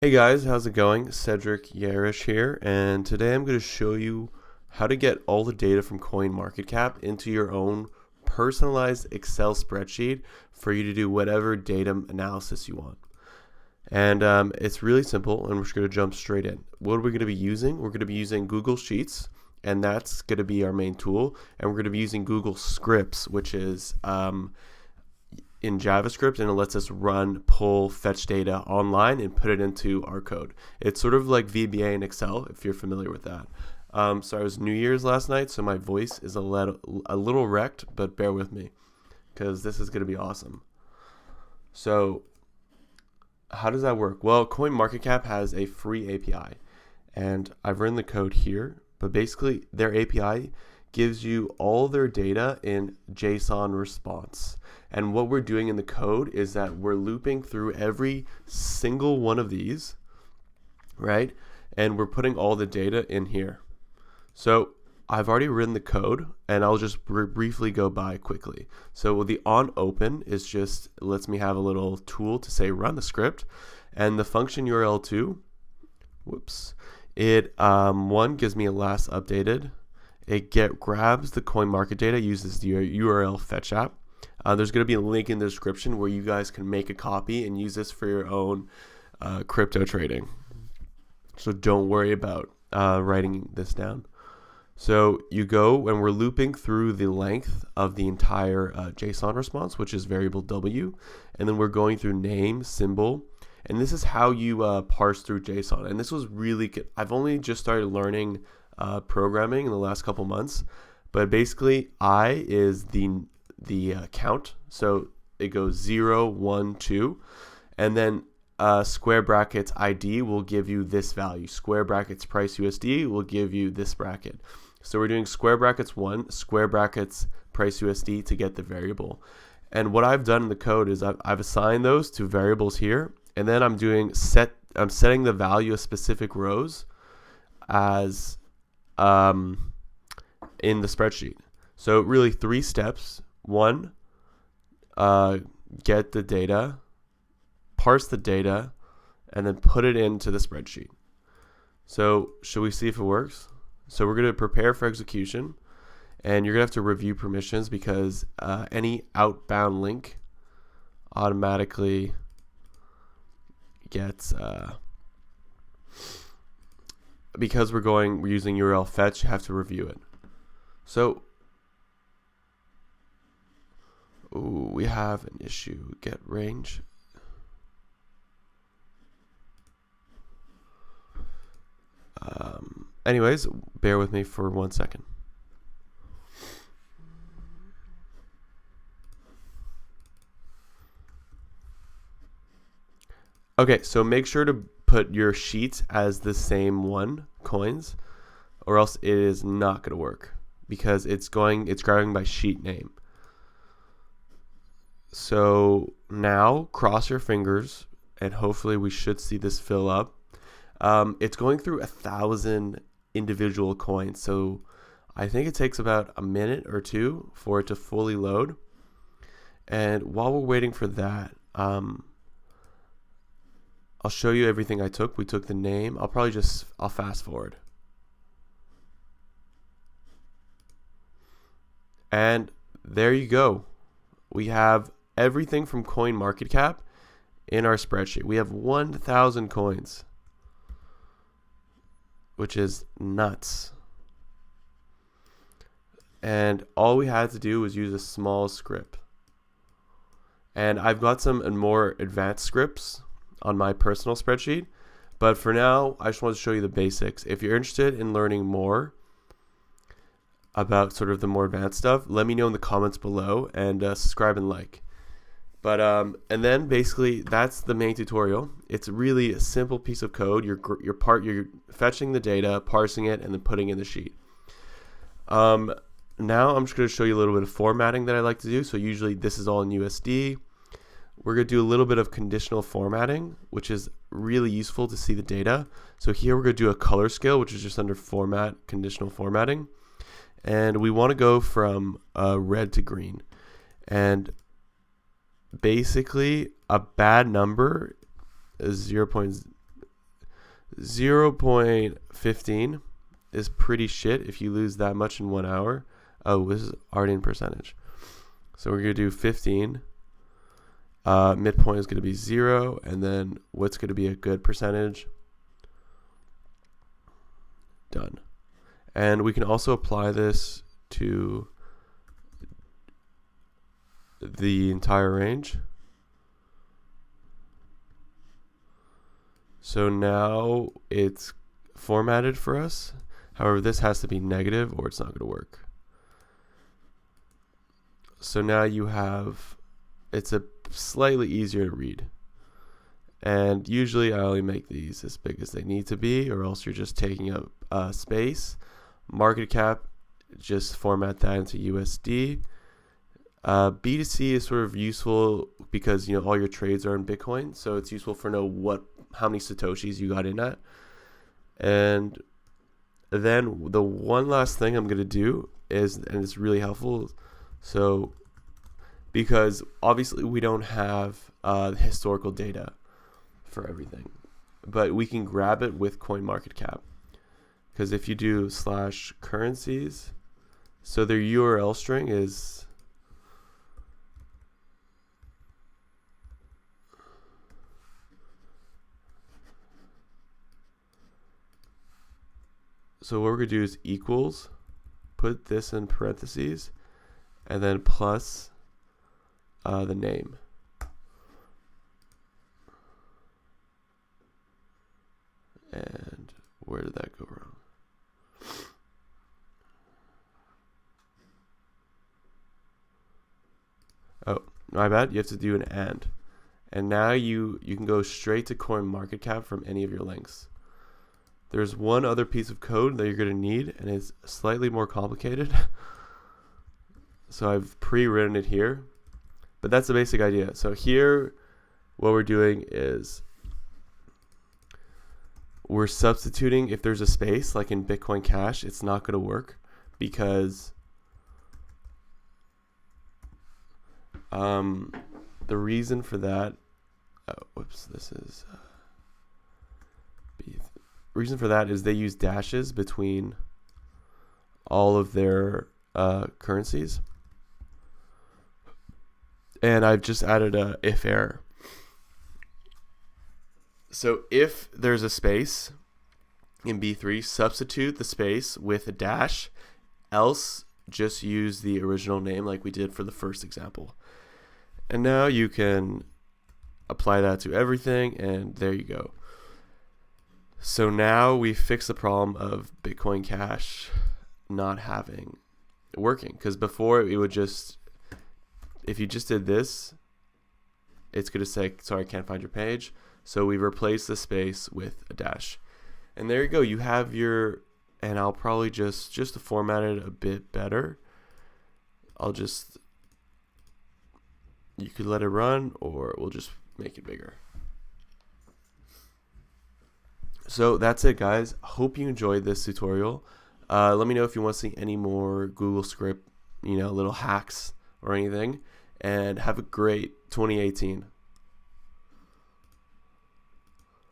Hey guys, how's it going? Cedric Yarish here, and today I'm going to show you how to get all the data from CoinMarketCap into your own personalized Excel spreadsheet for you to do whatever data analysis you want. And it's really simple, and we're just going to jump straight in. What are we going to be using? We're going to be using Google Sheets, and that's going to be our main tool, and we're going to be using Google Scripts, which is in JavaScript, and it lets us run, pull, fetch data online and put it into our code. It's sort of like VBA in Excel, if you're familiar with that. So I was New Year's last night, so my voice is a little wrecked, but bear with me because this is going to be awesome. So how does that work? Well, CoinMarketCap has a free API, and I've written the code here, but basically their API gives you all their data in JSON response. And what we're doing in the code is that we're looping through every single one of these, right? And we're putting all the data in here. So I've already written the code, and I'll just briefly go by quickly. So the on open is just lets me have a little tool to say run the script, and the function URL2, it one gives me a last updated. It grabs the coin market data, uses the URL fetch app. There's going to be a link in the description where you guys can make a copy and use this for your own crypto trading. So don't worry about writing this down. So you go, and we're looping through the length of the entire JSON response, which is variable W. And then we're going through name, symbol. And this is how you parse through JSON. And this was really good. I've only just started learning programming in the last couple months. But basically, I is the count, so it goes 0, 1, 2, and then square brackets ID will give you this value. Square brackets price USD will give you this bracket. So we're doing square brackets 1, square brackets price USD to get the variable. And what I've done in the code is I've assigned those to variables here, and then I'm setting the value of specific rows as in the spreadsheet. So really 3 steps. 1, get the data, parse the data, and then put it into the spreadsheet. So should we see if it works? So we're going to prepare for execution, and you're going to have to review permissions because any outbound link automatically gets, because we're using URL fetch, you have to review it. So we have an issue. Get range. Anyways, bear with me for 1 second. Okay, so make sure to put your sheets as the same one, coins, or else it is not going to work because it's grabbing by sheet name. So now cross your fingers, and hopefully we should see this fill up. It's going through 1,000 individual coins, so I think it takes about a minute or 2 for it to fully load. And while we're waiting for that, I'll show you everything I took. We took the name. I'll fast forward. And there you go. We have everything from CoinMarketCap in our spreadsheet. We have 1,000 coins, which is nuts. And all we had to do was use a small script. And I've got some more advanced scripts on my personal spreadsheet, but for now, I just want to show you the basics. If you're interested in learning more about sort of the more advanced stuff, let me know in the comments below, and subscribe and like. But and then basically that's the main tutorial. It's really a simple piece of code. You're fetching the data, parsing it, and then putting in the sheet. Now I'm just going to show you a little bit of formatting that I like to do. So usually this is all in USD. We're going to do a little bit of conditional formatting, which is really useful to see the data. So here we're going to do a color scale, which is just under format, conditional formatting. And we want to go from red to green. And basically a bad number is 0.15 is pretty shit if you lose that much in 1 hour. Oh, this is already in percentage. So we're going to do 15. Midpoint is going to be 0. And then what's going to be a good percentage? Done. And we can also apply this to the entire range. So now it's formatted for us. However, this has to be negative or it's not going to work. So now you have, it's a slightly easier to read. And usually I only make these as big as they need to be, or else you're just taking up space. Market cap, just format that into USD. B2C is sort of useful because all your trades are in Bitcoin, so it's useful for how many Satoshis you got in at. And then the one last thing I'm going to do is, and it's really helpful, so because obviously we don't have historical data for everything, but we can grab it with CoinMarketCap, because if you do /currencies, so their URL string is so what we're going to do is equals, put this in parentheses, and then plus the name. And where did that go wrong? Oh, my bad. You have to do an and. And now you can go straight to CoinMarketCap from any of your links. There's one other piece of code that you're going to need, and it's slightly more complicated. So I've pre-written it here, but that's the basic idea. So here, what we're doing is we're substituting. If there's a space, like in Bitcoin Cash, it's not going to work because the reason for that, reason for that is they use dashes between all of their currencies. And I've just added a if error. So if there's a space in B3, substitute the space with a dash, else just use the original name like we did for the first example. And now you can apply that to everything, and there you go. So now we fix the problem of Bitcoin Cash not working, because before it would just, if you just did this, it's going to say, sorry, I can't find your page. So we replace the space with a dash. And there you go. You have your, and I'll probably just to format it a bit better, you could let it run, or we'll just make it bigger. So that's it, guys. Hope you enjoyed this tutorial. Let me know if you want to see any more Google script, little hacks or anything. And have a great 2018.